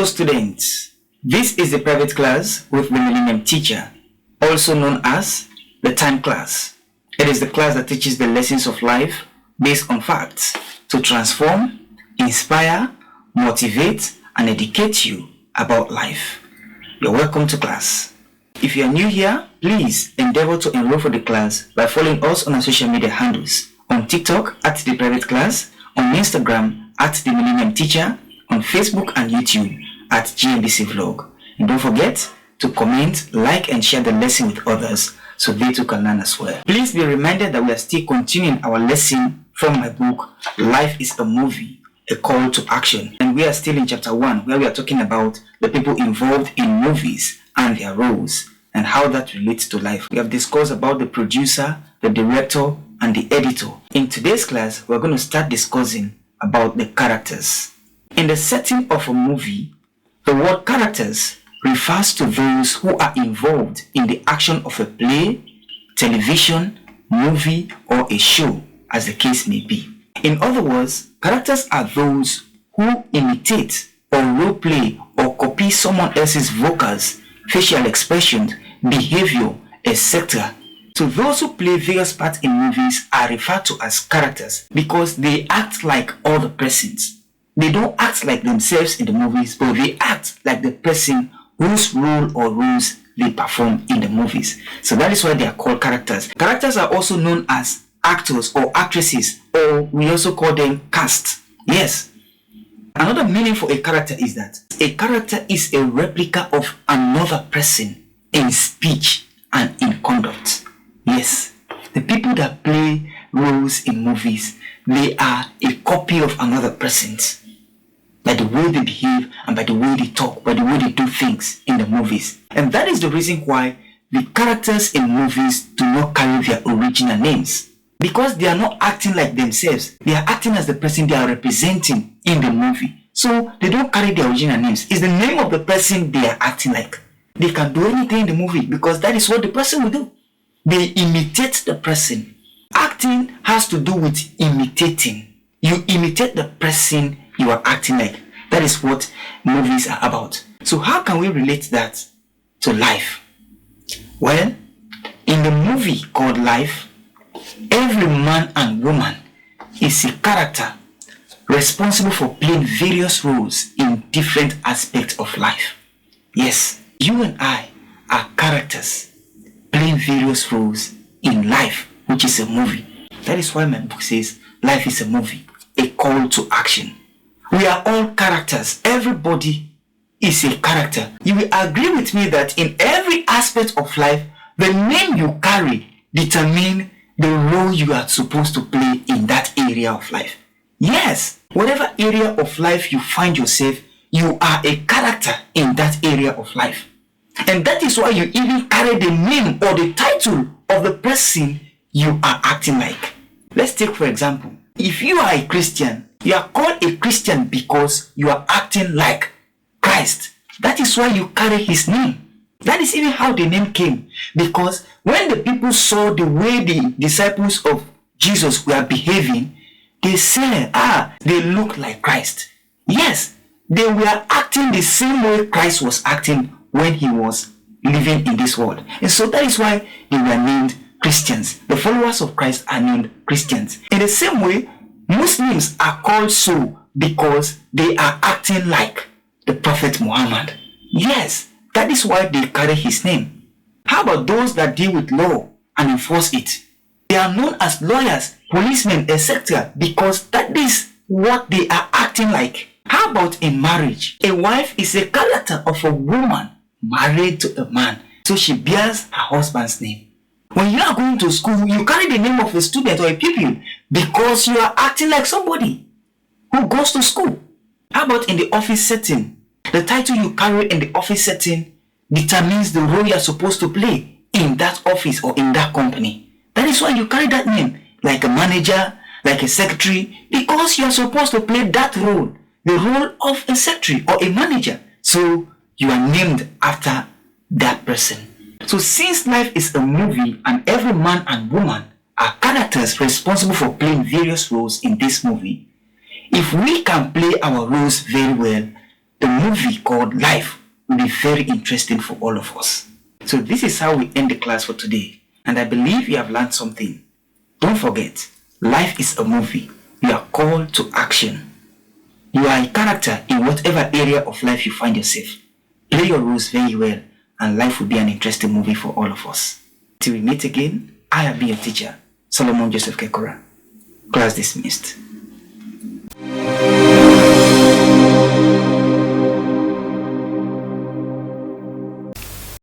Hello students, this is the private class with the Millennium Teacher, also known as the Time Class. It is the class that teaches the lessons of life based on facts to transform, inspire, motivate, and educate you about life. You're welcome to class. If you are new here, please endeavor to enroll for the class by following us on our social media handles. On TikTok at the private class, on Instagram at the Millennium Teacher, on Facebook and YouTube at GMBC Vlog. And don't forget to comment, like, and share the lesson with others so they too can learn as well. Please be reminded that we are still continuing our lesson from my book, Life is a Movie, A Call to Action. And we are still in chapter 1, where we are talking about the people involved in movies and their roles and how that relates to life. We have discussed about the producer, the director, and the editor. In today's class, we're going to start discussing about the characters. In the setting of a movie, the word characters refers to those who are involved in the action of a play, television, movie, or a show, as the case may be. In other words, characters are those who imitate or role play or copy someone else's vocals, facial expressions, behavior, etc. So those who play various parts in movies are referred to as characters because they act like other persons. They don't act like themselves in the movies, but they act like the person whose role or roles they perform in the movies. So that is why they are called characters. Characters are also known as actors or actresses, or we also call them cast. Yes. Another meaning for a character is that a character is a replica of another person in speech and in conduct. Yes. The people that play roles in movies, they are a copy of another person's. By the way they behave and by the way they talk, by the way they do things in the movies. And that is the reason why the characters in movies do not carry their original names. Because they are not acting like themselves. They are acting as the person they are representing in the movie. So they don't carry their original names. It's the name of the person they are acting like. They can do anything in the movie because that is what the person will do. They imitate the person. Acting has to do with imitating. You imitate the person you are acting like. That is what movies are about. So how can we relate that to life? Well, in the movie called Life, every man and woman is a character responsible for playing various roles in different aspects of life. Yes, you and I are characters playing various roles in life, which is a movie. That is why my book says life is a movie, a call to action. We are all characters. Everybody is a character. You will agree with me that in every aspect of life, the name you carry determines the role you are supposed to play in that area of life. Yes, whatever area of life you find yourself, you are a character in that area of life. And that is why you even carry the name or the title of the person you are acting like. Let's take for example, if you are a Christian, you are called a Christian because you are acting like Christ. That is why you carry his name. That is even how the name came. Because when the people saw the way the disciples of Jesus were behaving, they said, they look like Christ. Yes, they were acting the same way Christ was acting when he was living in this world. And so that is why they were named Christians. The followers of Christ are named Christians. In the same way, Muslims are called so because they are acting like the Prophet Muhammad. Yes, that is why they carry his name. How about those that deal with law and enforce it? They are known as lawyers, policemen, etc. because that is what they are acting like. How about in marriage? A wife is a character of a woman married to a man. So she bears her husband's name. When you are going to school, you carry the name of a student or a pupil because you are acting like somebody who goes to school. How about in the office setting? The title you carry in the office setting determines the role you are supposed to play in that office or in that company. That is why you carry that name, like a manager, like a secretary, because you are supposed to play that role, the role of a secretary or a manager. So you are named after that person. So since life is a movie and every man and woman are characters responsible for playing various roles in this movie, if we can play our roles very well, the movie called Life will be very interesting for all of us. So this is how we end the class for today. And I believe you have learned something. Don't forget, life is a movie. You are called to action. You are a character in whatever area of life you find yourself. Play your roles very well, and life will be an interesting movie for all of us. Till we meet again, I have been your teacher, Solomon Joseph Kekora. Class dismissed.